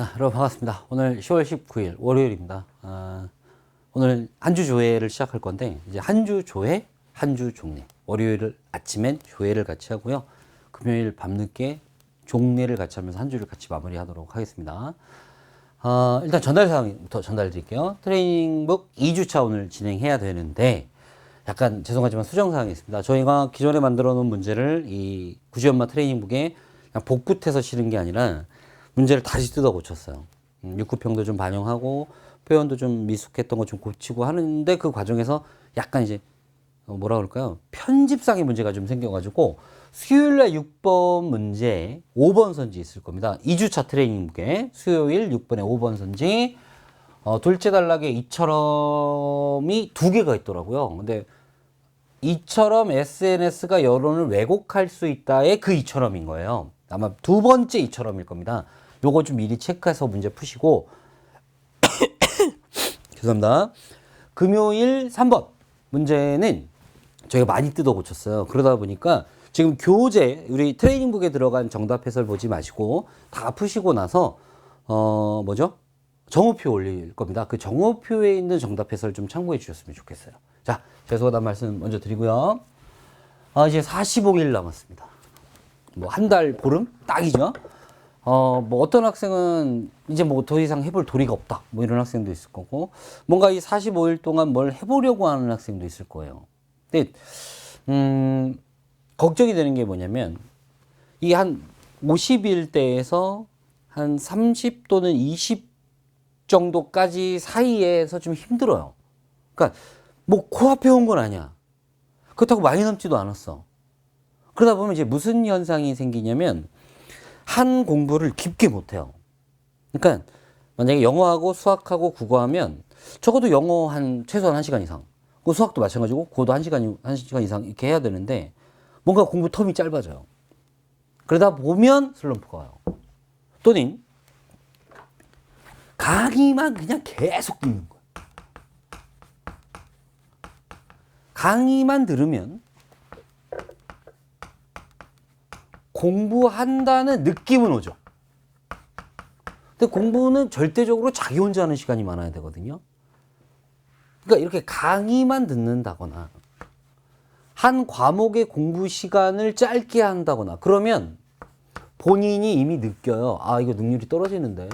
여러분 반갑습니다. 오늘 10월 19일 월요일입니다. 오늘 한 주 조회를 시작할 건데 이제 한 주 조회, 한 주 종례. 월요일 아침엔 조회를 같이 하고요. 금요일 밤늦게 종례를 같이 하면서 한 주를 같이 마무리하도록 하겠습니다. 일단 전달 사항부터 전달 드릴게요. 트레이닝북 2주차 오늘 진행해야 되는데 약간 죄송하지만 수정 사항이 있습니다. 저희가 기존에 만들어 놓은 문제를 이 구지연마 트레이닝북에 그냥 복붙해서 실은 게 아니라 문제를 다시 뜯어 고쳤어요. 육구평도 좀 반영하고 표현도 좀 미숙했던 거 좀 고치고 하는데 그 과정에서 약간 이제 뭐라 그럴까요? 편집상의 문제가 좀 생겨가지고 수요일날 6번 문제 5번 선지 있을 겁니다. 2주차 트레이닝북에 수요일 6번에 5번 선지 둘째 단락에 이처럼이 두 개가 있더라고요. 근데 이처럼 SNS가 여론을 왜곡할 수 있다의 그 이처럼인 거예요. 아마 두 번째 이처럼일 겁니다. 요거 좀 미리 체크해서 문제 푸시고 죄송합니다. 금요일 3번 문제는 저희가 많이 뜯어 고쳤어요. 그러다 보니까 지금 교재 우리 트레이닝북에 들어간 정답 해설 보지 마시고 다 푸시고 나서 뭐죠? 정오표 올릴 겁니다. 그 정오표에 있는 정답 해설 좀 참고해 주셨으면 좋겠어요. 자, 죄송하다는 말씀 먼저 드리고요. 이제 45일 남았습니다. 뭐 한 달 보름 딱이죠. 뭐 어떤 학생은 이제 뭐 더 이상 해볼 도리가 없다. 뭐 이런 학생도 있을 거고, 뭔가 이 45일 동안 뭘 해보려고 하는 학생도 있을 거예요. 근데, 걱정이 되는 게 뭐냐면, 이게 한 50일대에서 한 30 또는 20 정도까지 사이에서 좀 힘들어요. 그러니까, 뭐 코앞에 온 건 아니야. 그렇다고 많이 남지도 않았어. 그러다 보면 이제 무슨 현상이 생기냐면, 한 공부를 깊게 못해요. 그러니까 만약에 영어하고 수학하고 국어하면 적어도 영어 최소한 1시간 이상, 그 수학도 마찬가지고 국어도 1시간 이상 이렇게 해야 되는데 뭔가 공부 텀이 짧아져요. 그러다 보면 슬럼프가 와요. 또는 강의만 그냥 계속 듣는 거예요. 강의만 들으면 공부한다는 느낌은 오죠. 근데 공부는 절대적으로 자기 혼자 하는 시간이 많아야 되거든요. 그러니까 이렇게 강의만 듣는다거나 한 과목의 공부 시간을 짧게 한다거나 그러면 본인이 이미 느껴요. 이거 능률이 떨어지는데.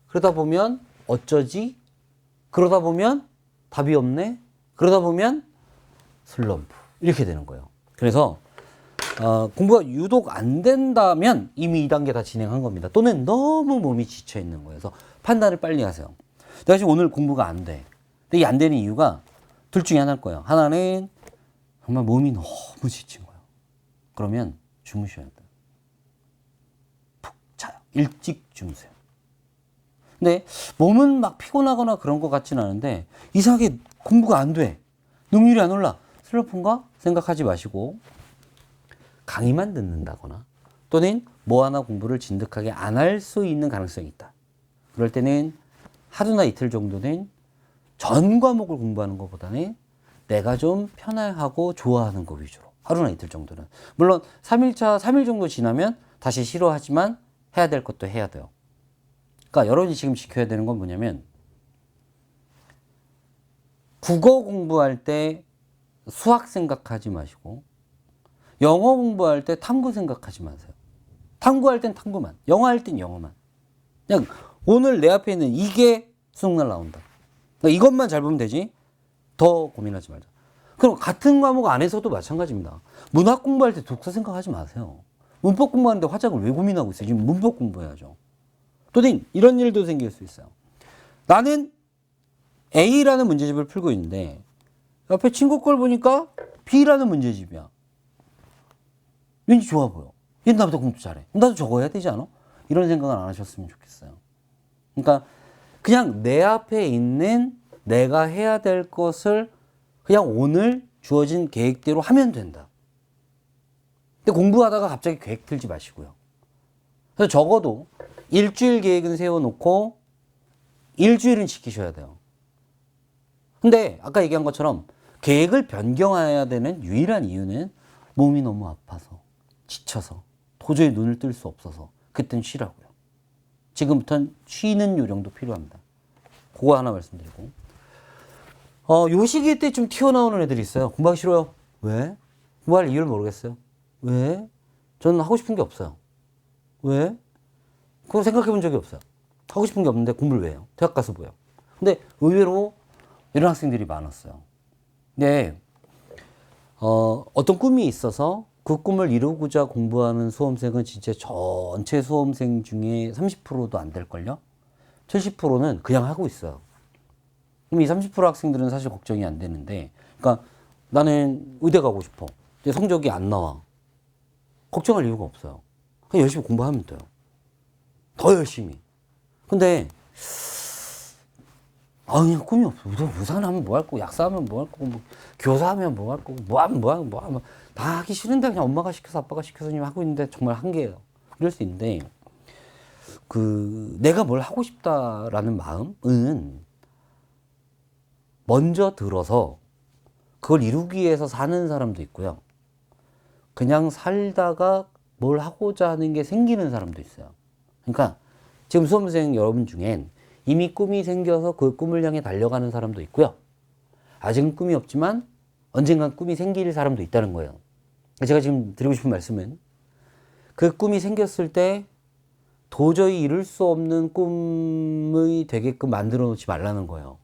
그러다 보면 어쩌지? 그러다 보면 답이 없네? 그러다 보면 슬럼프. 이렇게 되는 거예요. 그래서 공부가 유독 안 된다면 이미 2단계 다 진행한 겁니다. 또는 너무 몸이 지쳐 있는 거예요. 그래서 판단을 빨리 하세요. 내가 지금 오늘 공부가 안 돼. 근데 이게 안 되는 이유가 둘 중에 하나일 거예요. 하나는 정말 몸이 너무 지친 거예요. 그러면 주무셔야 돼요. 푹 자요. 일찍 주무세요. 근데 몸은 막 피곤하거나 그런 것 같지는 않은데 이상하게 공부가 안 돼. 능률이 안 올라. 슬럼프인가? 생각하지 마시고 강의만 듣는다거나 또는 뭐 하나 공부를 진득하게 안 할 수 있는 가능성이 있다. 그럴 때는 하루나 이틀 정도는 전 과목을 공부하는 것보다는 내가 좀 편안하고 좋아하는 거 위주로 하루나 이틀 정도는. 물론 3일차 3일 정도 지나면 다시 싫어하지만 해야 될 것도 해야 돼요. 그러니까 여러분이 지금 지켜야 되는 건 뭐냐면 국어 공부할 때 수학 생각하지 마시고 영어 공부할 때 탐구 생각하지 마세요. 탐구할 땐 탐구만, 영어 할 땐 영어만. 그냥 오늘 내 앞에 있는 이게 수능날 나온다. 그러니까 이것만 잘 보면 되지 더 고민하지 말자. 그럼 같은 과목 안에서도 마찬가지입니다. 문학 공부할 때 독서 생각하지 마세요. 문법 공부하는데 화작을 왜 고민하고 있어요? 지금 문법 공부해야죠. 또는 이런 일도 생길 수 있어요. 나는 A라는 문제집을 풀고 있는데 옆에 친구 걸 보니까 B라는 문제집이야. 왠지 좋아 보여. 얘 나보다 공부 잘해. 나도 저거 해야 되지 않아? 이런 생각은 안 하셨으면 좋겠어요. 그러니까 그냥 내 앞에 있는 내가 해야 될 것을 그냥 오늘 주어진 계획대로 하면 된다. 근데 공부하다가 갑자기 계획 틀지 마시고요. 그래서 적어도 일주일 계획은 세워놓고 일주일은 지키셔야 돼요. 근데 아까 얘기한 것처럼 계획을 변경해야 되는 유일한 이유는 몸이 너무 아파서 지쳐서 도저히 눈을 뜰 수 없어서 그땐 쉬라고요. 지금부터는 쉬는 요령도 필요합니다. 그거 하나 말씀드리고. 요 시기 때 좀 튀어나오는 애들이 있어요. 공부하기 싫어요. 왜? 공부할 이유를 모르겠어요. 왜? 저는 하고 싶은 게 없어요. 왜? 그거 생각해 본 적이 없어요. 하고 싶은 게 없는데 공부를 왜 해요? 대학 가서 뭐예요? 근데 의외로 이런 학생들이 많았어요. 근데 어떤 꿈이 있어서 그 꿈을 이루고자 공부하는 수험생은 진짜 전체 수험생 중에 30%도 안 될걸요? 70%는 그냥 하고 있어요. 그럼 이 30% 학생들은 사실 걱정이 안 되는데, 그러니까 나는 의대 가고 싶어. 근데 성적이 안 나와. 걱정할 이유가 없어요. 그냥 열심히 공부하면 돼요. 더 열심히. 근데, 그냥 꿈이 없어. 우산하면 뭐 할 거고, 약사하면 뭐 할 거고, 뭐 교사하면 뭐 할 거고, 뭐 하면. 다 하기 싫은데 그냥 엄마가 시켜서 아빠가 시켜서 하고 있는데 정말 한계예요. 이럴 수 있는데, 내가 뭘 하고 싶다라는 마음은 먼저 들어서 그걸 이루기 위해서 사는 사람도 있고요. 그냥 살다가 뭘 하고자 하는 게 생기는 사람도 있어요. 그러니까 지금 수험생 여러분 중엔 이미 꿈이 생겨서 그 꿈을 향해 달려가는 사람도 있고요. 아직은 꿈이 없지만 언젠간 꿈이 생길 사람도 있다는 거예요. 제가 지금 드리고 싶은 말씀은 그 꿈이 생겼을 때 도저히 이룰 수 없는 꿈이 되게끔 만들어 놓지 말라는 거예요.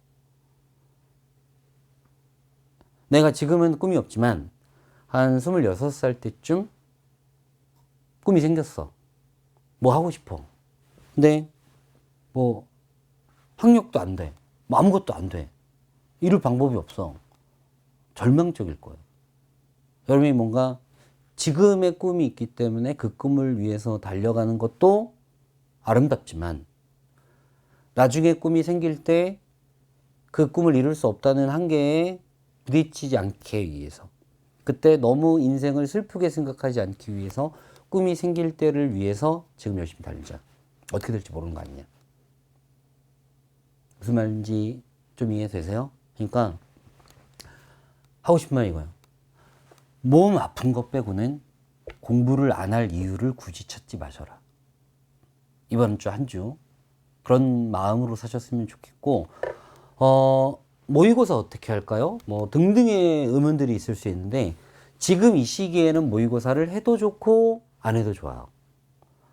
내가 지금은 꿈이 없지만 한 26살 때쯤 꿈이 생겼어. 뭐 하고 싶어. 근데 뭐 학력도 안 돼. 뭐 아무것도 안 돼. 이룰 방법이 없어. 절망적일 거예요. 여러분이 뭔가 지금의 꿈이 있기 때문에 그 꿈을 위해서 달려가는 것도 아름답지만 나중에 꿈이 생길 때 그 꿈을 이룰 수 없다는 한계에 부딪히지 않게 위해서, 그때 너무 인생을 슬프게 생각하지 않기 위해서 꿈이 생길 때를 위해서 지금 열심히 달리자. 어떻게 될지 모르는 거 아니냐. 무슨 말인지 좀 이해되세요? 그러니까 하고 싶은 말 이거예요. 몸 아픈 것 빼고는 공부를 안 할 이유를 굳이 찾지 마셔라. 이번 주 한 주 그런 마음으로 사셨으면 좋겠고, 모의고사 어떻게 할까요? 뭐 등등의 의문들이 있을 수 있는데 지금 이 시기에는 모의고사를 해도 좋고 안 해도 좋아요.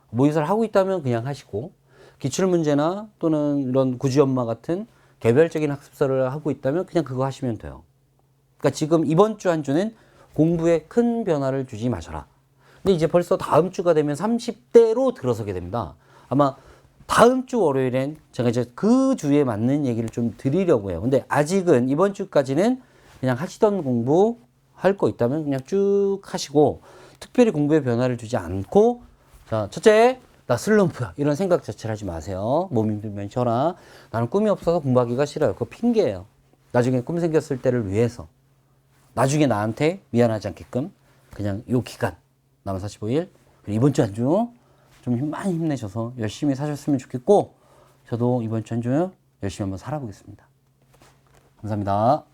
모의고사를 하고 있다면 그냥 하시고, 기출문제나 또는 이런 구지연마 같은 개별적인 학습서를 하고 있다면 그냥 그거 하시면 돼요. 그러니까 지금 이번 주 한 주는 공부에 큰 변화를 주지 마셔라. 근데 이제 벌써 다음 주가 되면 30대로 들어서게 됩니다. 아마 다음 주 월요일엔 제가 이제 그 주에 맞는 얘기를 좀 드리려고 해요. 근데 아직은 이번 주까지는 그냥 하시던 공부 할 거 있다면 그냥 쭉 하시고, 특별히 공부에 변화를 주지 않고, 자, 첫째, 나 슬럼프야. 이런 생각 자체를 하지 마세요. 몸 힘들면 쉬어라. 나는 꿈이 없어서 공부하기가 싫어요. 그거 핑계예요. 나중에 꿈 생겼을 때를 위해서. 나중에 나한테 미안하지 않게끔 그냥 요 기간, 남은 45일, 이번 주 한 주 좀 많이 힘내셔서 열심히 사셨으면 좋겠고, 저도 이번 주 한 주 열심히 한번 살아보겠습니다. 감사합니다.